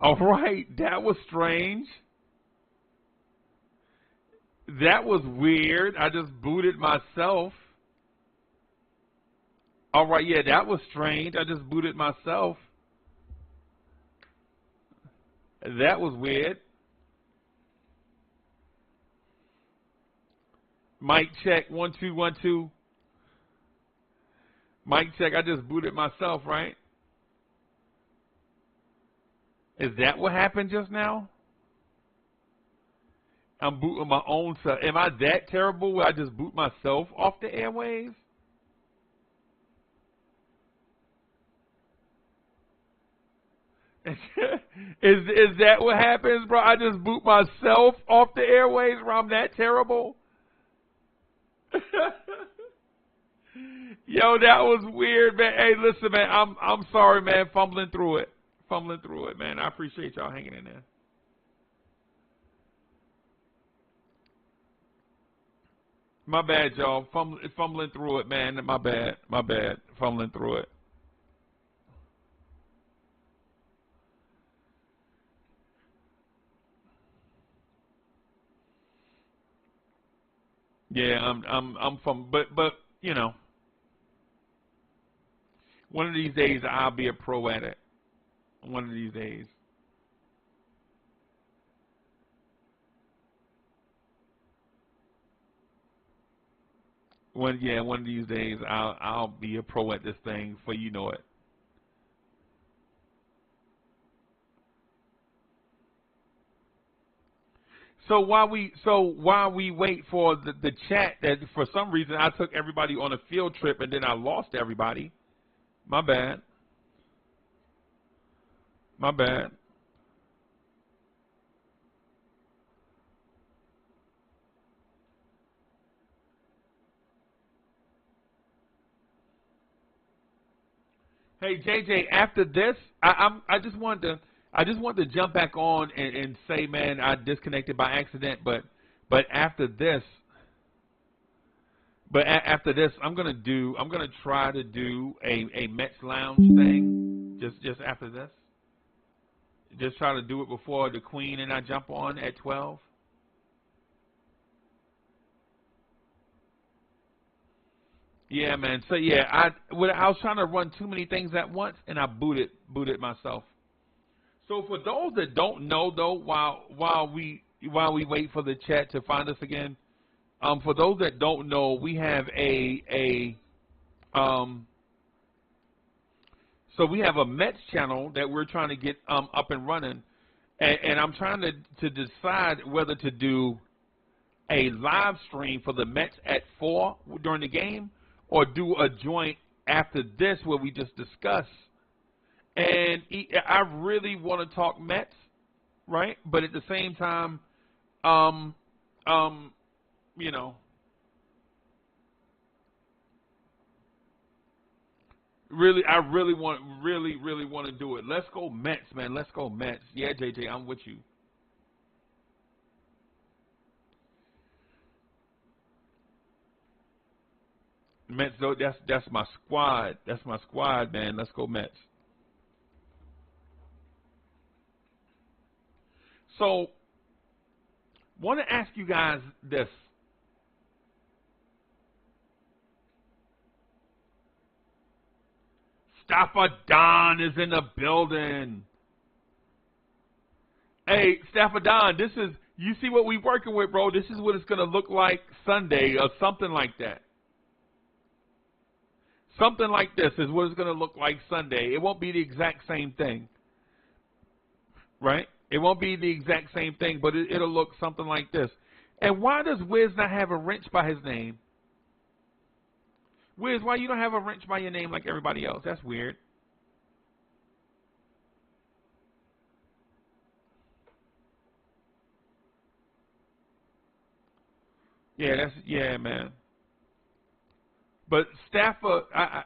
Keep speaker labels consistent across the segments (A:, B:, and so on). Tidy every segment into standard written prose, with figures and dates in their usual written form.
A: All right, that was strange. That was weird. I just booted myself. All right, yeah, that was strange. I just booted myself. That was weird. Mic check, 1 2 1 2. Mic check, I just booted myself, right? Is that what happened just now? I'm booting my own self. Am I that terrible where I just boot myself off the airwaves? Is that what happens, bro? I just boot myself off the airwaves where I'm that terrible? Yo, that was weird, man. Hey, listen, man, I'm sorry, man, fumbling through it. Man. I appreciate y'all hanging in there. My bad, y'all. Fumbling through it, man. My bad. Fumbling through it. Yeah, I'm from, but you know, one of these days I'll be a pro at it. One of these days. One of these days I'll be a pro at this thing for you know it. So while we wait for the chat, that for some reason I took everybody on a field trip and then I lost everybody. My bad. My bad. Hey JJ, after this, I just wanted to jump back on and say, man, I disconnected by accident, but after this, after this, I'm gonna try to do a Mets Lounge thing, just after this. Just try to do it before the Queen and I jump on at 12. Yeah, man. So yeah, I was trying to run too many things at once, and I booted myself. So for those that don't know, though, while we wait for the chat to find us again, for those that don't know, we have um, so we have a Mets channel that we're trying to get up and running, and I'm trying to decide whether to do a live stream for the Mets at 4 during the game, or do a joint after this where we just discuss. And I really want to talk Mets, right? But at the same time, um, um, you know, I really want to do it. Let's go Mets, man. Let's go Mets. Yeah, JJ, I'm with you. Mets, though, that's my squad. That's my squad, man. Let's go Mets. So, want to ask you guys this. Staffer Don is in the building. Hey, Staffer Don, you see what we working with, bro. This is what it's going to look like Sunday or something like that. Something like this is what it's going to look like Sunday. It won't be the exact same thing, right? It won't be the exact same thing, but it'll look something like this. And why does Wiz not have a wrench by his name? Wiz, why you don't have a wrench by your name like everybody else? That's weird. Yeah, man. But Stafford, I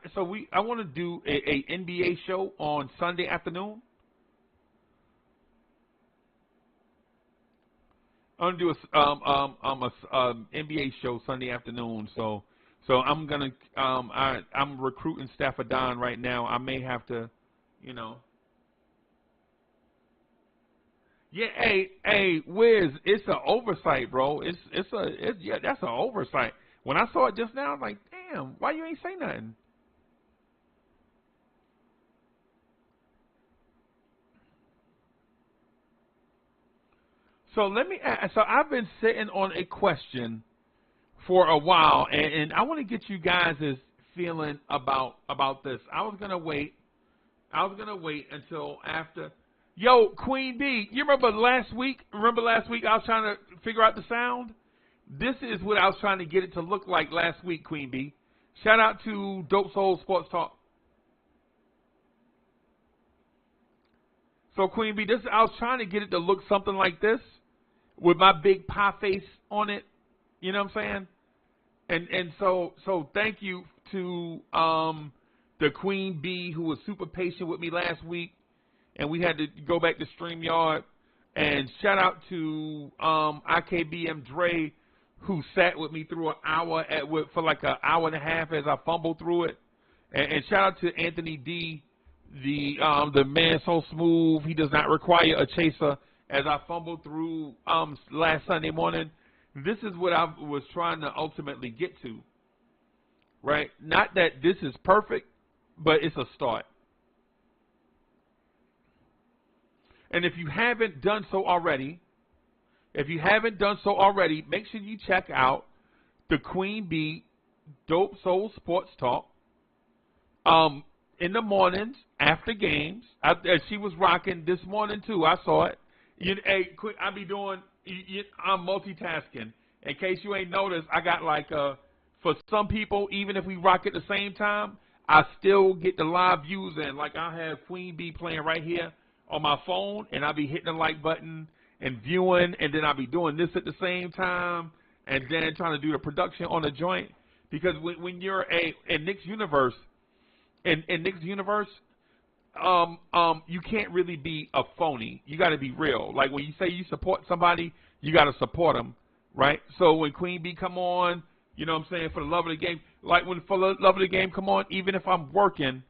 A: want to do a NBA show on Sunday afternoon. I'm gonna do a NBA show Sunday afternoon. So I'm gonna I'm recruiting Stafford Don right now. I may have to, you know. Yeah, hey, Wiz, it's an oversight, bro. Yeah, that's an oversight. When I saw it just now, I'm like, damn, why you ain't say nothing? So let me ask, so I've been sitting on a question for a while, and I want to get you guys' feeling about this. I was gonna wait. I was gonna wait until after. Yo, Queen B, you remember last week? Remember last week I was trying to figure out the sound? This is what I was trying to get it to look like last week, Queen B. Shout out to Dope Soul Sports Talk. So Queen B, this I was trying to get it to look something like this with my big pie face on it. You know what I'm saying? And so thank you to the Queen Bee who was super patient with me last week, and we had to go back to StreamYard. And shout out to IKBM Dre who sat with me through an hour for like an hour and a half as I fumbled through it. And shout out to Anthony D, the man so smooth he does not require a chaser. As I fumbled through last Sunday morning, this is what I was trying to ultimately get to, right? Not that this is perfect, but it's a start. And if you haven't done so already, make sure you check out the Queen Bee Dope Soul Sports Talk in the mornings after games. She was rocking this morning too. I saw it. I be doing. I'm multitasking. In case you ain't noticed, I got like for some people, even if we rock at the same time, I still get the live views in. Like I have Queen Bee playing right here on my phone, and I'll be hitting the like button and viewing, and then I'll be doing this at the same time, and then trying to do the production on the joint. Because when you're in Knicks universe, in Knicks universe, you can't really be a phony. You got to be real. Like when you say you support somebody, you got to support them, right? So when Queen Bee come on, you know what I'm saying, for the love of the game, like when for the love of the game come on, even if I'm working,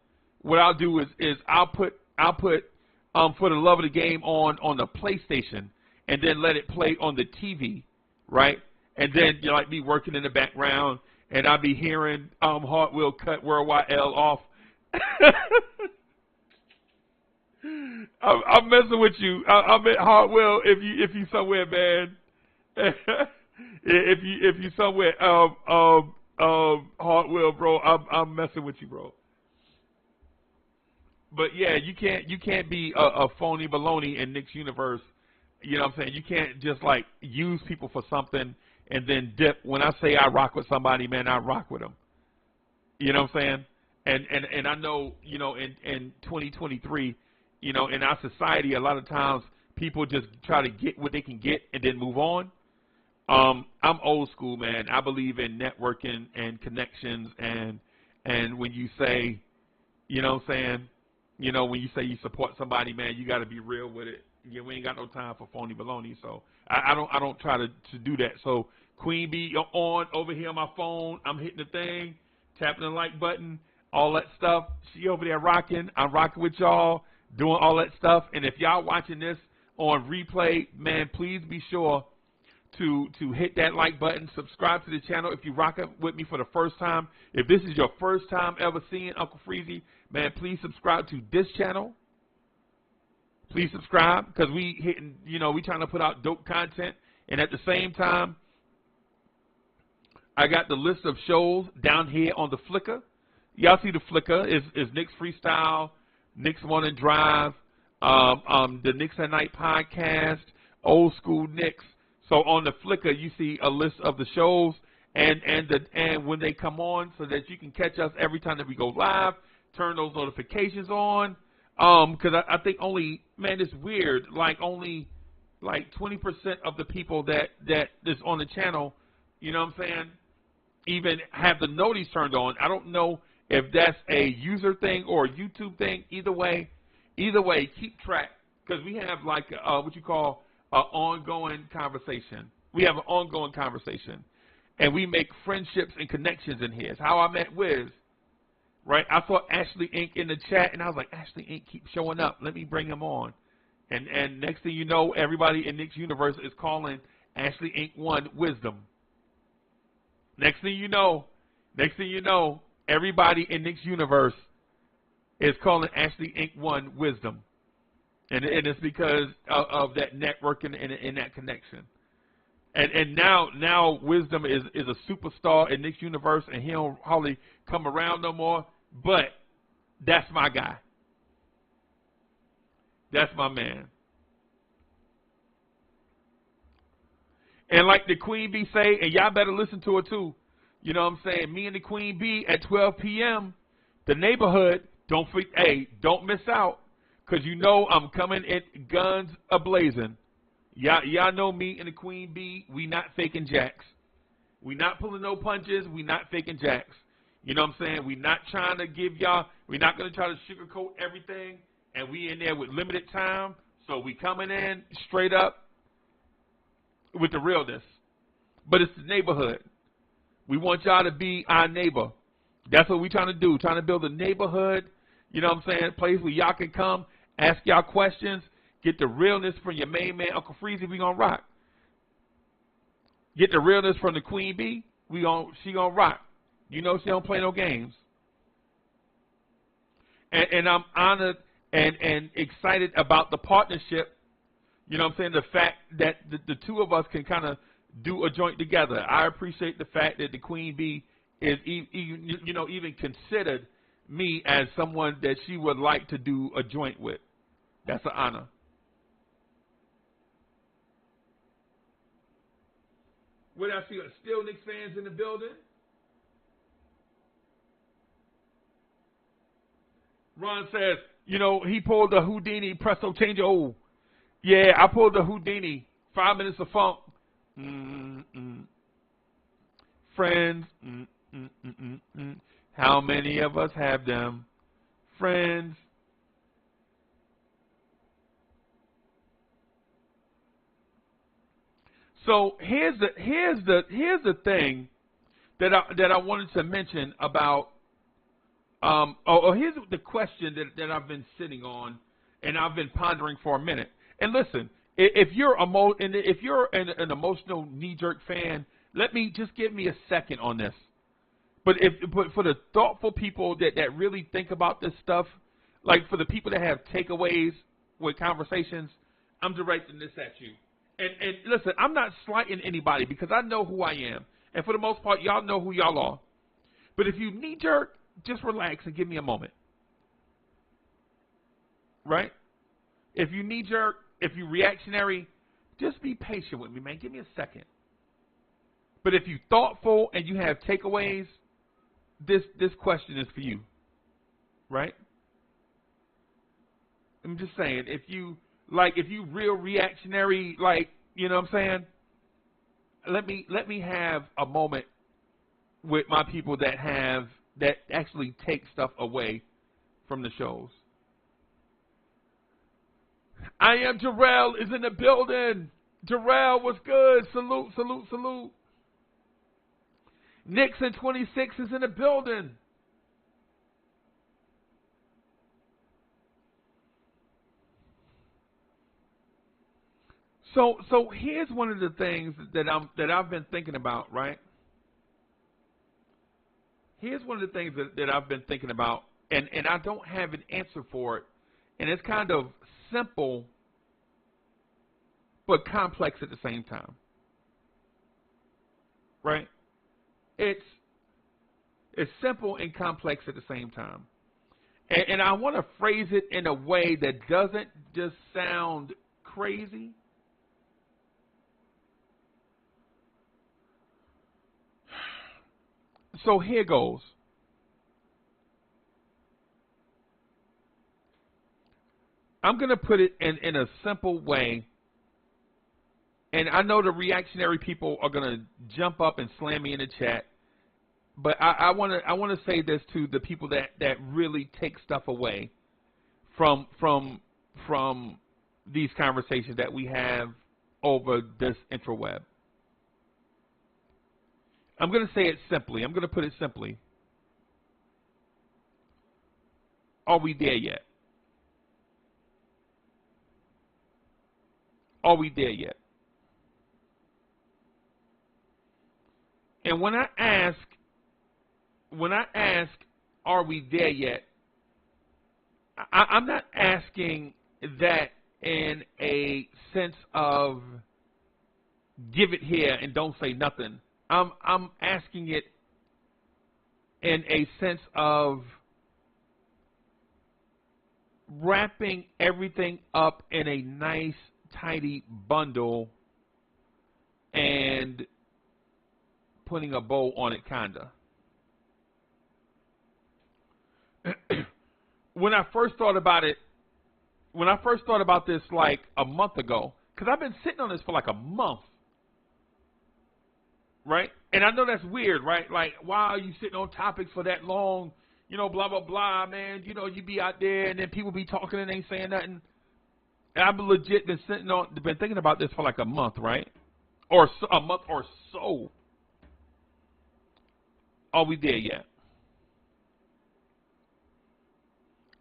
A: what I'll do is I'll put for the love of the game on the PlayStation, and then let it play on the TV, right? And then you like me working in the background, and I'll be hearing Hard Will cut Worldwide L off. I'm messing with you. I'm at Hard Will if you somewhere, man. if you somewhere, Hard Will, bro. I'm messing with you, bro. But yeah, you can't be a phony baloney in Knicks universe. You know what I'm saying? You can't just like use people for something and then dip. When I say I rock with somebody, man, I rock with them. You know what I'm saying? And I know, you know, in 2023, you know, in our society, a lot of times people just try to get what they can get and then move on. I'm old school, man. I believe in networking and connections, and when you say, you know what I'm saying, you know, when you say you support somebody, man, you got to be real with it. Yeah, we ain't got no time for phony baloney, so I don't try to do that. So Queen Bee on over here on my phone, I'm hitting the thing, tapping the like button, all that stuff. She over there rocking. I'm rocking with y'all, doing all that stuff. And if y'all watching this on replay, man, please be sure to hit that like button, subscribe to the channel if you rock it with me for the first time. If this is your first time ever seeing Uncle Freezy, man, please subscribe to this channel. Please subscribe, because we hitting, you know, we trying to put out dope content, and at the same time, I got the list of shows down here on the Flickr. Y'all see the Flickr is Knicks Freestyle, Knicks Morning Drive, the Knicks at Night podcast, Old School Knicks. So on the Flickr, you see a list of the shows and when they come on, so that you can catch us every time that we go live. Turn those notifications on. Because I think only, man, it's weird. Like only like 20% of the people that is on the channel, you know what I'm saying, even have the notice turned on. I don't know if that's a user thing or a YouTube thing. Either way, keep track, because we have like what you call an ongoing conversation. We have an ongoing conversation, and we make friendships and connections in here. It's how I met Wiz. Right, I saw Ashley Inc. in the chat, and I was like, Ashley Inc. keeps showing up. Let me bring him on. And next thing you know, everybody in Knicks universe is calling Ashley Inc. 1 wisdom. Next thing you know, everybody in Knicks universe is calling Ashley Inc. 1 wisdom. And it's because of that network and that connection. And now wisdom is a superstar in Knicks universe, and he don't hardly come around no more. But that's my guy. That's my man. And like the Queen Bee say, and y'all better listen to it too. You know what I'm saying? Me and the Queen Bee at 12 p.m. The neighborhood, don't miss out. Because you know I'm coming in guns a-blazing. Y'all know me and the Queen Bee, we not faking jacks. We not pulling no punches. We not faking jacks. You know what I'm saying? We not trying to give y'all, we're not going to try to sugarcoat everything. And we in there with limited time. So we coming in straight up with the realness. But it's the neighborhood. We want y'all to be our neighbor. That's what we trying to do. Trying to build a neighborhood, you know what I'm saying, a place where y'all can come, ask y'all questions, get the realness from your main man, Uncle Freezy, we gonna rock. Get the realness from the Queen Bee, she gonna rock. You know she don't play no games. And I'm honored and excited about the partnership, you know what I'm saying, the fact that the two of us can kind of do a joint together. I appreciate the fact that the Queen Bee is even considered me as someone that she would like to do a joint with. That's an honor. What else? You got still Knicks fans in the building? Ron says, he pulled the Houdini presto changer. Oh, yeah, I pulled the Houdini. 5 minutes of funk. Friends. How many of us have them? Friends. So here's the thing that I wanted to mention about. Here's the question that I've been sitting on, and I've been pondering for a minute. And listen, if you're an emotional knee-jerk fan, give me a second on this. But for the thoughtful people that really think about this stuff, like for the people that have takeaways with conversations, I'm directing this at you. And listen, I'm not slighting anybody because I know who I am. And for the most part, y'all know who y'all are. But if you knee-jerk, just relax and give me a moment. Right? If you knee-jerk, if you reactionary, just be patient with me, man. Give me a second. But if you thoughtful and you have takeaways, this question is for you. Right? I'm just saying, if you real reactionary, you know what I'm saying? Let me have a moment with my people that actually take stuff away from the shows. I am Jarrell is in the building. Jarrell, what's good? Salute, salute, salute. Nixon 26 is in the building. So here's one of the things that I've been thinking about, right? Here's one of the things that I've been thinking about, and I don't have an answer for it, and it's kind of simple but complex at the same time, right? It's simple and complex at the same time, and I want to phrase it in a way that doesn't just sound crazy. So here goes. I'm going to put it in a simple way. And I know the reactionary people are going to jump up and slam me in the chat. But I want to say this to the people that really take stuff away from these conversations that we have over this intraweb. I'm going to say it simply. I'm going to put it simply. Are we there yet? Are we there yet? And when I ask, are we there yet? I'm not asking that in a sense of give it here and don't say nothing. I'm asking it in a sense of wrapping everything up in a nice, tidy bundle and putting a bow on it, kinda. When I first thought about this like a month ago, because I've been sitting on this for like a month, right? And I know that's weird, right? Like, why are you sitting on topics for that long? You know, blah, blah, blah, man. You know, you be out there and then people be talking and ain't saying nothing. And I've legit been thinking about this for like a month, right? Or so, a month or so. Are we there yet?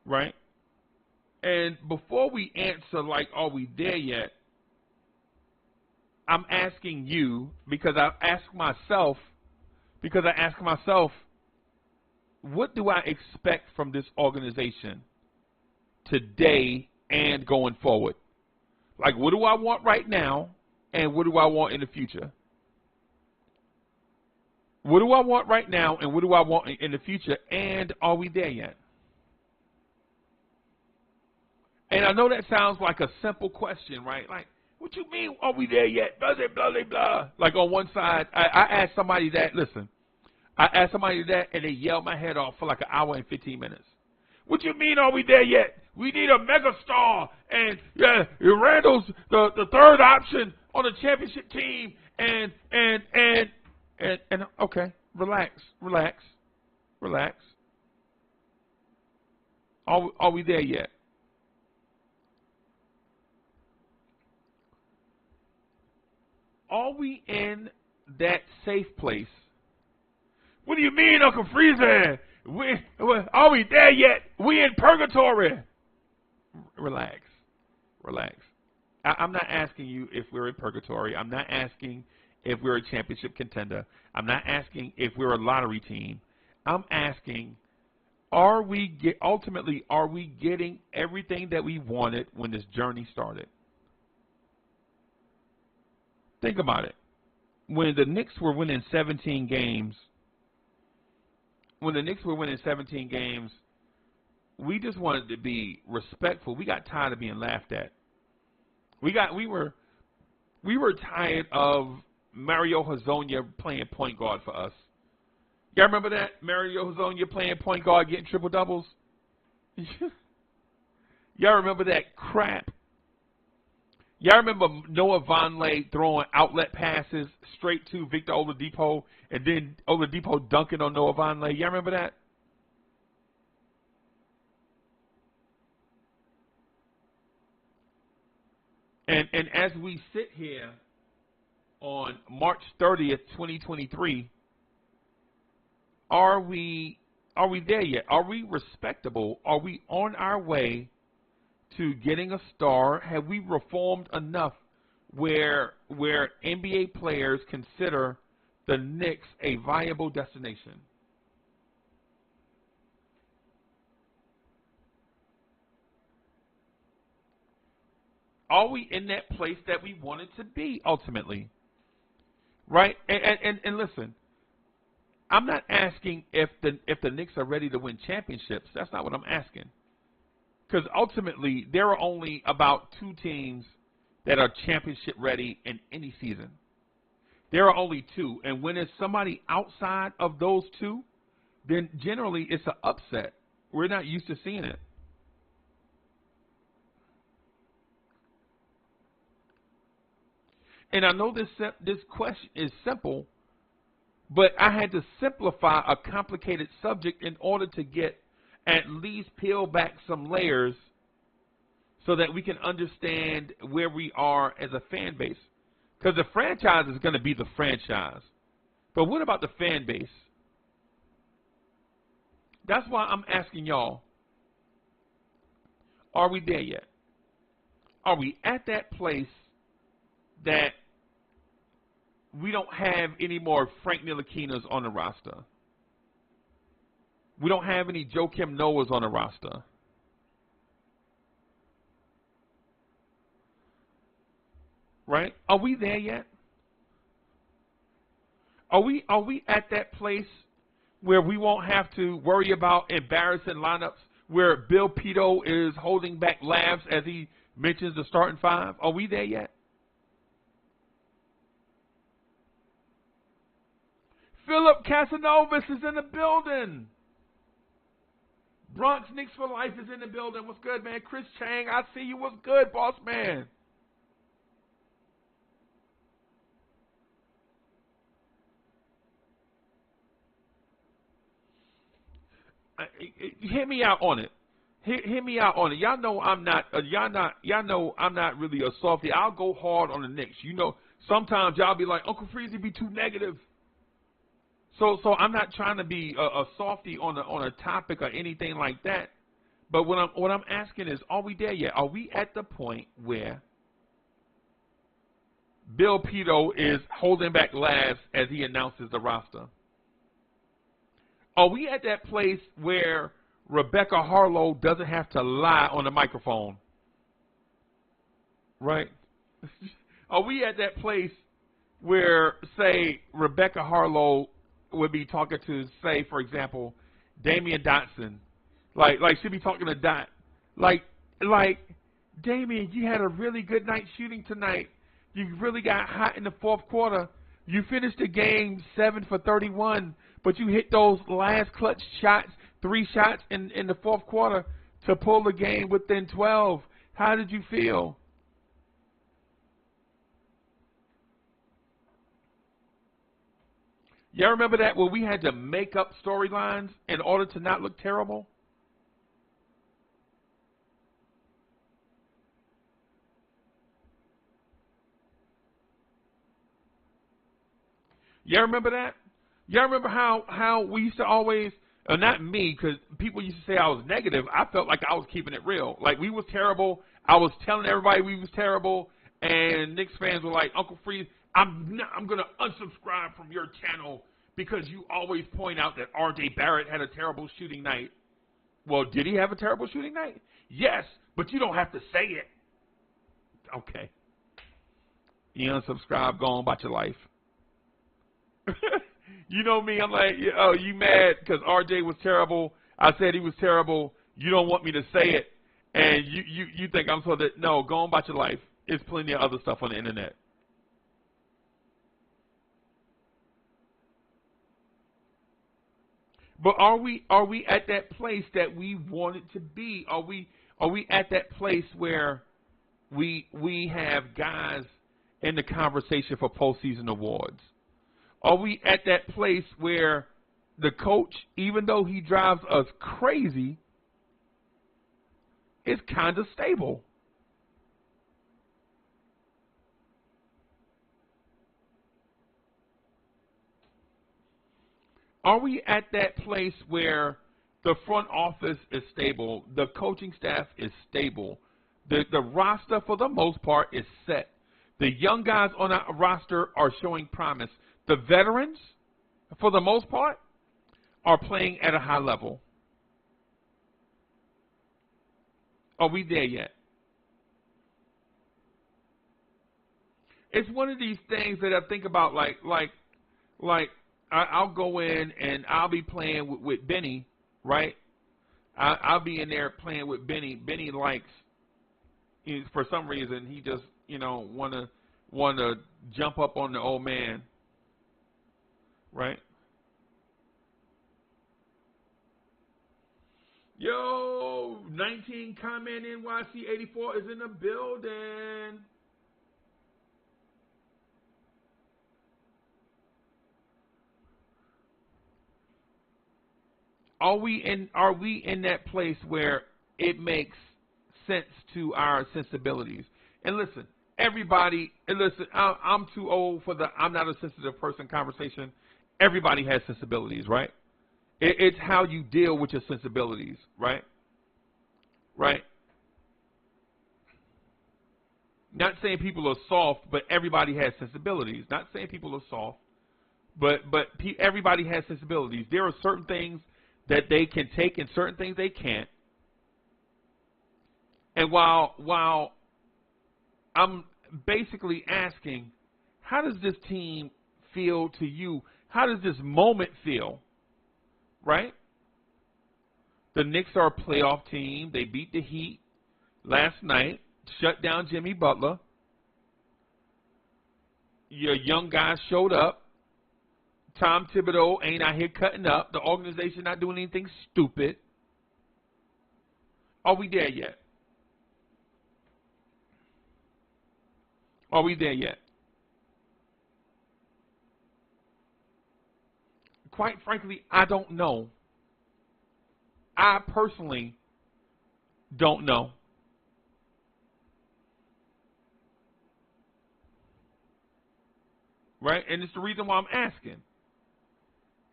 A: Right? And before we answer, like, are we there yet? I'm asking you because I ask myself, what do I expect from this organization today and going forward? Like, what do I want right now, and what do I want in the future? What do I want right now, and what do I want in the future, and are we there yet? And I know that sounds like a simple question, right? Like, what you mean, are we there yet? Blah, blah, blah, blah. Like on one side, I asked somebody that, listen, and they yelled my head off for like an hour and 15 minutes. What you mean, are we there yet? We need a megastar, and Randall's the third option on the championship team, and okay, relax. Are we there yet? Are we in that safe place? What do you mean, Uncle Freezer? Are we there yet? We in purgatory. Relax. I'm not asking you if we're in purgatory. I'm not asking if we're a championship contender. I'm not asking if we're a lottery team. I'm asking, are we getting everything that we wanted when this journey started? Think about it. When the Knicks were winning 17 games, we just wanted to be respectful. We got tired of being laughed at. We were tired of Mario Hezonja playing point guard for us. Y'all remember that? Mario Hezonja playing point guard, getting triple doubles? Y'all remember that crap? Y'all remember Noah Vonleh throwing outlet passes straight to Victor Oladipo and then Oladipo dunking on Noah Vonleh? Y'all remember that? And as we sit here on March 30th, 2023, are we there yet? Are we respectable? Are we on our way to getting a star? Have we reformed enough where NBA players consider the Knicks a viable destination? Are we in that place that we wanted to be ultimately? Right? And listen, I'm not asking if the Knicks are ready to win championships. That's not what I'm asking. Because ultimately, there are only about two teams that are championship ready in any season. There are only two. And when it's somebody outside of those two, then generally it's an upset. We're not used to seeing it. And I know this question is simple, but I had to simplify a complicated subject in order to get at least peel back some layers so that we can understand where we are as a fan base. Because the franchise is going to be the franchise. But what about the fan base? That's why I'm asking y'all, are we there yet? Are we at that place that we don't have any more Frank Ntilikina's on the roster. We don't have any Joakim Noah's on the roster. Right? Are we there yet? Are we at that place where we won't have to worry about embarrassing lineups, where Bill Pito is holding back laughs as he mentions the starting five? Are we there yet? Philip Casanovas is in the building. Bronx Knicks for Life is in the building. What's good, man? Chris Chang, I see you. What's good, boss man? Hear me out on it. Hear me out on it. Y'all know I'm not. Y'all know I'm not really a softie. I'll go hard on the Knicks. You know, sometimes y'all be like, Uncle Freezy be too negative. So I'm not trying to be a softie on a topic or anything like that. But what I'm asking is, are we there yet? Are we at the point where Bill Pito is holding back laughs as he announces the roster? Are we at that place where Rebecca Harlow doesn't have to lie on the microphone? Right? Are we at that place where, say, Rebecca Harlow would be talking to, say, for example, Damian Dotson? Like she'd be talking to Dot. Like, Damian, you had a really good night shooting tonight. You really got hot in the fourth quarter. You finished the game 7 for 31, but you hit those last clutch shots, 3 shots in the fourth quarter to pull the game within 12. How did you feel? Y'all remember that where we had to make up storylines in order to not look terrible? Y'all remember that? Y'all remember how we used to always, not me, because people used to say I was negative. I felt like I was keeping it real. Like we was terrible. I was telling everybody we was terrible, and Knicks fans were like, Uncle Freeze, I'm going to unsubscribe from your channel because you always point out that R.J. Barrett had a terrible shooting night. Well, did he have a terrible shooting night? Yes, but you don't have to say it. Okay. You unsubscribe, go on about your life. You know me, I'm like, oh, you mad because RJ was terrible. I said he was terrible. You don't want me to say it. And you think I'm supposed to, no, go on about your life. There's plenty of other stuff on the internet. But are we at that place that we wanted to be? Are we at that place where we have guys in the conversation for postseason awards? Are we at that place where the coach, even though he drives us crazy, is kind of stable? Are we at that place where the front office is stable, the coaching staff is stable, the roster for the most part is set, the young guys on our roster are showing promise, the veterans, for the most part, are playing at a high level? Are we there yet? It's one of these things that I think about, like I'll go in and I'll be playing with Benny, right? I'll be in there playing with Benny. Benny likes, for some reason, he just wanna jump up on the old man, right? Yo, 19 comment NYC 84 is in the building. Are we in that place where it makes sense to our sensibilities? And listen, everybody, I'm too old for the I'm not a sensitive person conversation. Everybody has sensibilities, right? It's how you deal with your sensibilities, right? Right? Not saying people are soft, but everybody has sensibilities. Not saying people are soft, but everybody has sensibilities. There are certain things that they can take and certain things they can't. And while I'm basically asking, how does this team feel to you? How does this moment feel? Right? The Knicks are a playoff team. They beat the Heat last night, shut down Jimmy Butler. Your young guys showed up. Tom Thibodeau ain't out here cutting up. The organization not doing anything stupid. Are we there yet? Are we there yet? Quite frankly, I don't know. I personally don't know. Right? And it's the reason why I'm asking.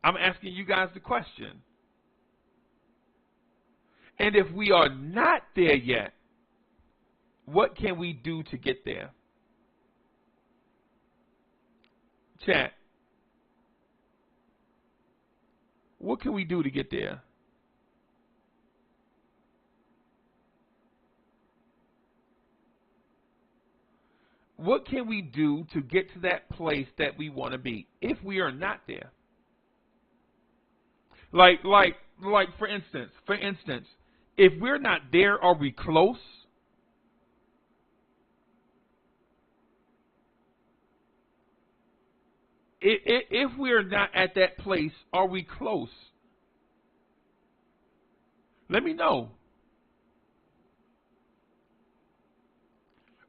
A: I'm asking you guys the question. And if we are not there yet, what can we do to get there? Chat. What can we do to get there? What can we do to get to that place that we want to be if we are not there? Like for instance, if we're not there, are we close? If we're not at that place, are we close? Let me know.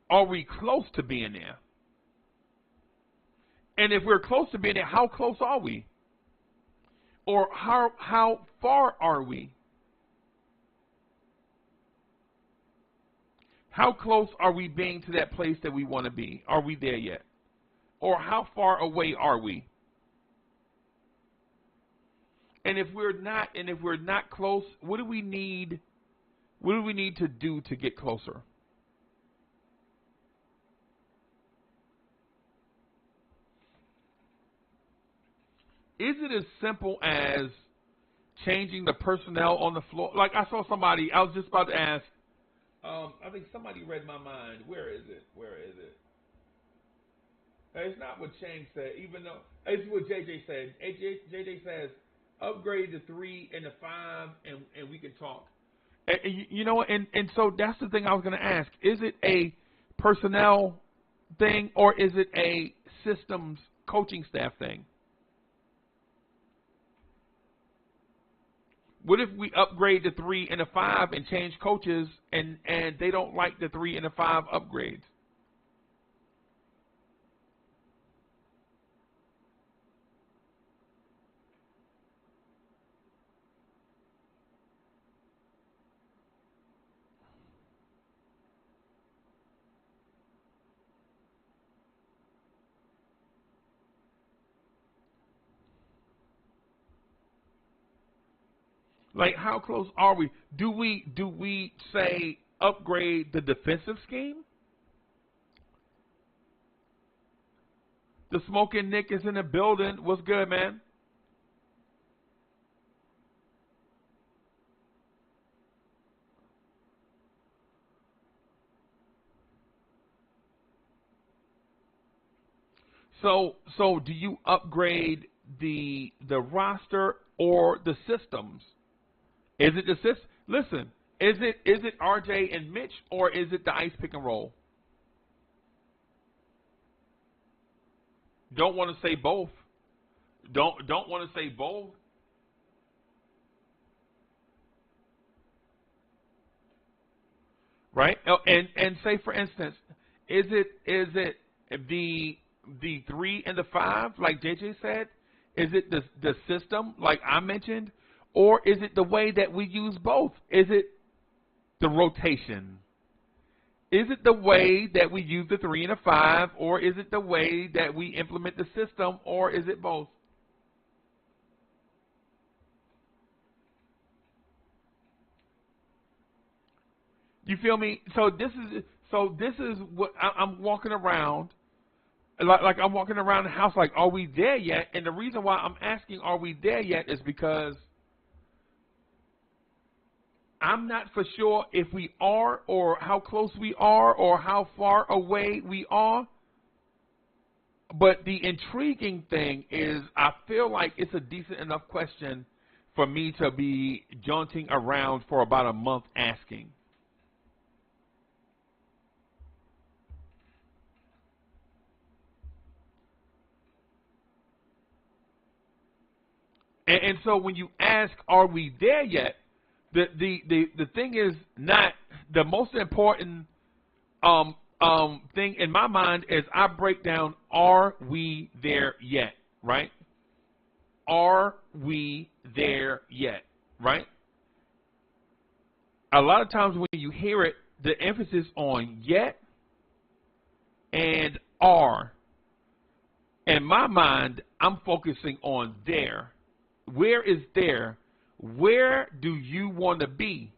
A: Are we close to being there? And if we're close to being there, how close are we? Or how far are we? How close are we being to that place that we want to be? Are we there yet? Or how far away are we? And if we're not close, what do we need? What do we need to do to get closer? Is it as simple as changing the personnel on the floor? Like I saw somebody, I was just about to ask. I think somebody read my mind. Where is it? Where is it? It's not what Chang said, even though it's what JJ said. JJ says upgrade the 3 and the 5, and we can talk. And, and so that's the thing I was going to ask. Is it a personnel thing or is it a systems coaching staff thing? What if we upgrade the 3 and the 5 and change coaches and they don't like the 3 and the 5 upgrades? Like, how close are we? Do we say upgrade the defensive scheme? The smoking Nick is in the building. What's good, man? So do you upgrade the roster or the systems? Is it the system? Listen, is it RJ and Mitch or is it the ice pick and roll? Don't want to say both. Don't want to say both. Right? Oh, and say for instance, is it the 3 and the 5 like JJ said? Is it the system like I mentioned, or is it the way that we use both? Is it the rotation? Is it the way that we use the 3 and the 5, or is it the way that we implement the system, or is it both? You feel me? So this is So this is what I'm walking around, like I'm walking around the house like, are we there yet? And the reason why I'm asking, are we there yet, is because I'm not for sure if we are, or how close we are, or how far away we are. But the intriguing thing is, I feel like it's a decent enough question for me to be jaunting around for about a month asking. And so when you ask, are we there yet? The thing is not the most important thing in my mind is I break down, are we there yet? Right? Are we there yet? Right? A lot of times when you hear it, the emphasis on yet and are. In my mind, I'm focusing on there. Where is there? Where do you want to be?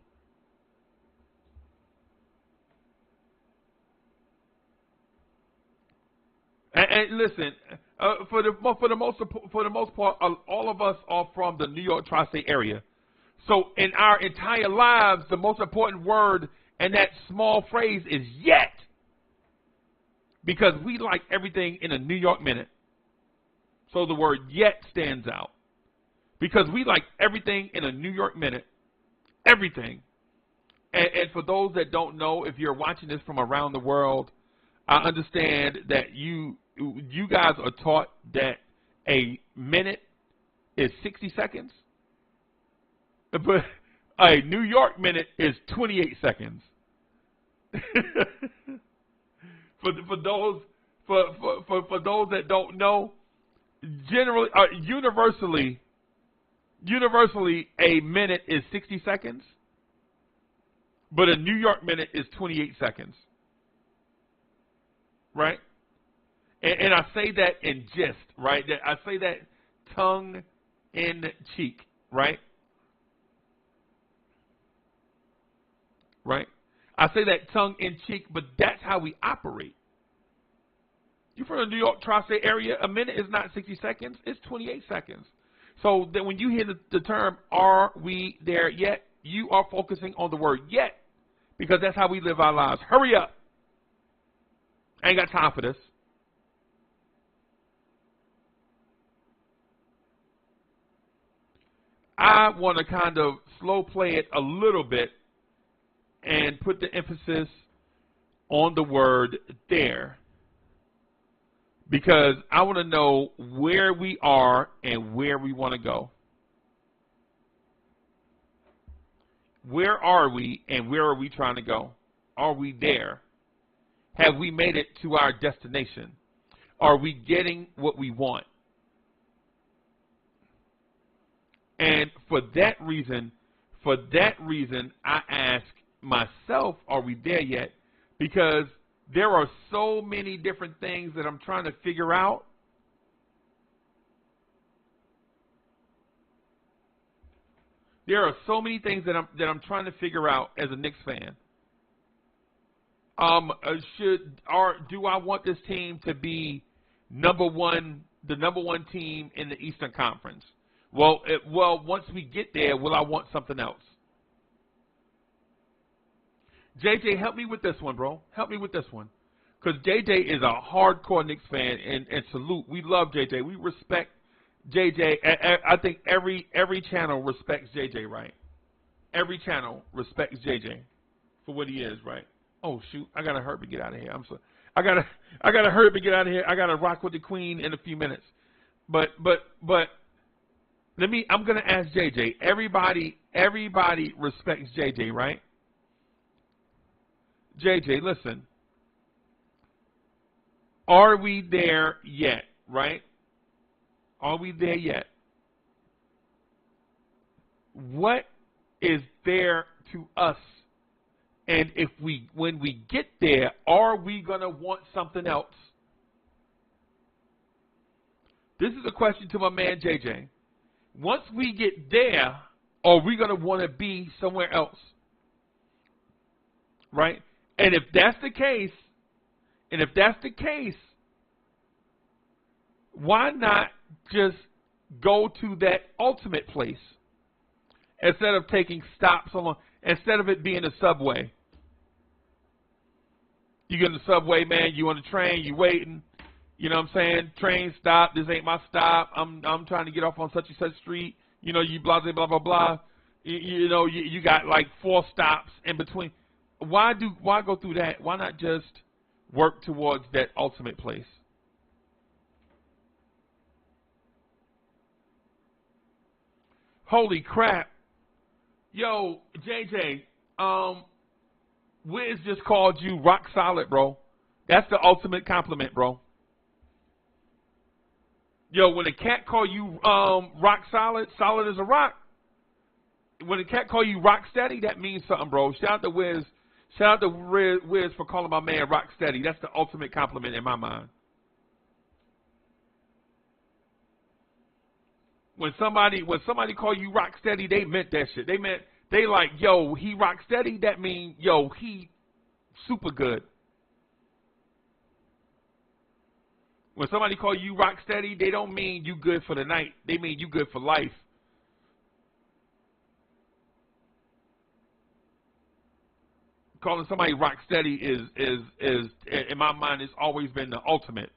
A: And listen, for the most part, all of us are from the New York tri-state area. So in our entire lives, the most important word in that small phrase is yet, because we like everything in a New York minute. So the word yet stands out. Because we like everything in a New York minute. Everything. And for those that don't know, if you're watching this from around the world, I understand that you guys are taught that a minute is 60 seconds. But a New York minute is 28 seconds. for those that don't know, generally, universally, a minute is 60 seconds, but a New York minute is 28 seconds. Right? And I say that in jest, right? I say that tongue in cheek, right? Right? I say that tongue in cheek, but that's how we operate. You're from the New York tri-state area, a minute is not 60 seconds, it's 28 seconds. So that when you hear the term, are we there yet? You are focusing on the word yet, because that's how we live our lives. Hurry up. I ain't got time for this. I want to kind of slow play it a little bit and put the emphasis on the word there, because I want to know where we are and where we want to go. Where are we and where are we trying to go? Are we there? Have we made it to our destination? Are we getting what we want? And for that reason, I ask myself, are we there yet? Because there are so many different things that I'm trying to figure out. There are so many things that I'm trying to figure out as a Knicks fan. Do I want this team to be the number one team in the Eastern Conference? Well, once we get there, will I want something else? JJ, help me with this one, bro. Help me with this one. Because JJ is a hardcore Knicks fan, and salute. We love JJ. We respect JJ. I think every channel respects JJ, right? Every channel respects JJ for what he is, right? Oh shoot, I gotta hurry to get out of here. I gotta hurry to get out of here. I gotta rock with the Queen in a few minutes. But I'm gonna ask JJ. Everybody respects JJ, right? JJ, listen. Are we there yet? Right? Are we there yet? What is there to us? And when we get there, are we going to want something else? This is a question to my man JJ. Once we get there, are we going to want to be somewhere else? Right? And if that's the case, why not just go to that ultimate place instead of taking stops along, instead of it being a subway? You get in the subway, man, you on the train, you waiting, you know what I'm saying? Train stop, this ain't my stop. I'm trying to get off on such and such street. You know, you blah, blah, blah, blah, blah. You got like 4 stops in between. Why go through that? Why not just work towards that ultimate place? Holy crap. Yo, JJ, Wiz just called you rock solid, bro. That's the ultimate compliment, bro. Yo, when a cat call you rock solid, solid as a rock, when a cat call you rock steady, that means something, bro. Shout out to Wiz. Shout out to Wiz for calling my man rock steady. That's the ultimate compliment in my mind. When somebody call you rock steady, they meant that shit. They like, yo, he rock steady. That means, yo, he super good. When somebody call you rock steady, they don't mean you good for the night. They mean you good for life. Calling somebody rock steady is in my mind, it's always been the ultimate.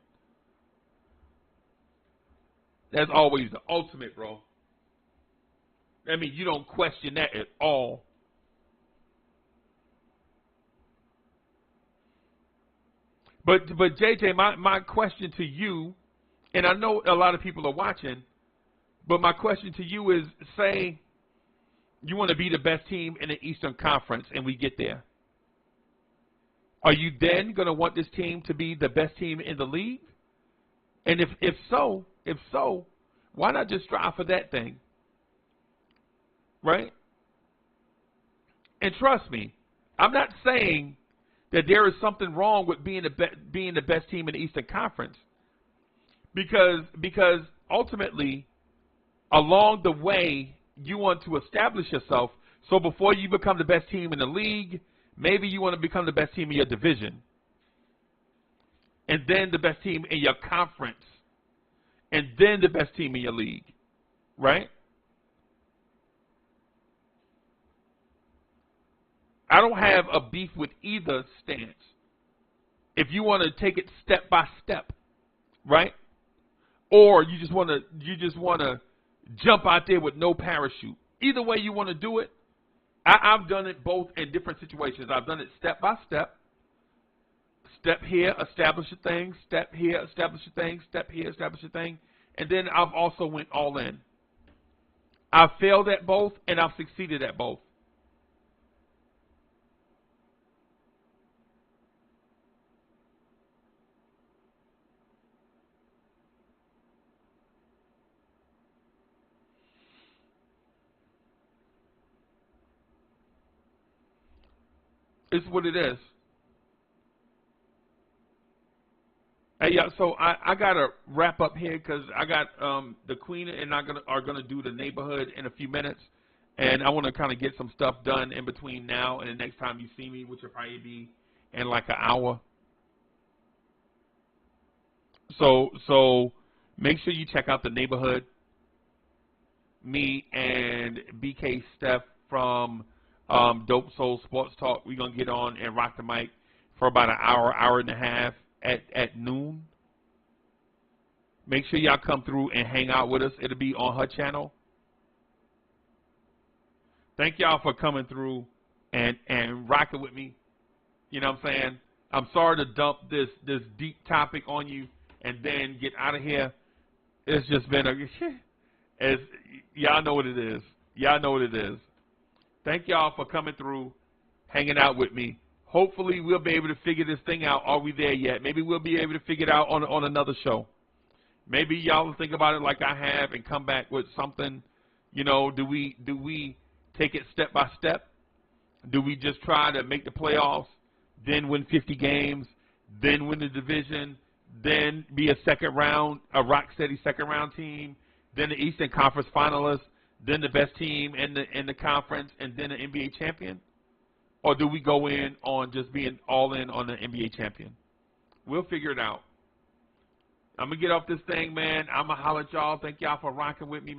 A: That's always the ultimate, bro. I mean, you don't question that at all. But JJ, my question to you, and I know a lot of people are watching, but my question to you is, say you want to be the best team in the Eastern Conference and we get there. Are you then going to want this team to be the best team in the league? And if so, why not just strive for that thing? Right? And trust me, I'm not saying that there is something wrong with being the best team in the Eastern Conference, because ultimately, along the way, you want to establish yourself. So before you become the best team in the league, maybe you want to become the best team in your division, and then the best team in your conference, and then the best team in your league, right? I don't have a beef with either stance. If you want to take it step by step, right? Or you just want to jump out there with no parachute. Either way you want to do it, I've done it both in different situations. I've done it step by step. Step here, establish a thing. Step here, establish a thing. Step here, establish a thing. And then I've also went all in. I've failed at both, and I've succeeded at both. It's what it is. Hey, yeah, so I got to wrap up here because I got the Queen and I are gonna do the neighborhood in a few minutes, and I want to kind of get some stuff done in between now and the next time you see me, which will probably be in like an hour. So make sure you check out the neighborhood. Me and BK Steph from Dope Soul Sports Talk. We're gonna get on and rock the mic for about an hour and a half at noon. Make sure y'all come through and hang out with us. It'll be on her channel. Thank y'all for coming through and rocking with me. You know what I'm saying? I'm sorry to dump this deep topic on you and then get out of here. It's just been as y'all know what it is. Y'all know what it is. Thank y'all for coming through, hanging out with me. Hopefully we'll be able to figure this thing out. Are we there yet? Maybe we'll be able to figure it out on another show. Maybe y'all will think about it like I have and come back with something. You know, do we take it step by step? Do we just try to make the playoffs, then win 50 games, then win the division, then be a rock steady second round team, then the Eastern Conference finalist, then the best team in the conference, and then an NBA champion? or do we go in on just being all in on the NBA champion? We'll figure it out. I'm going to get off this thing, man. I'm going to holler at y'all. Thank y'all for rocking with me, man.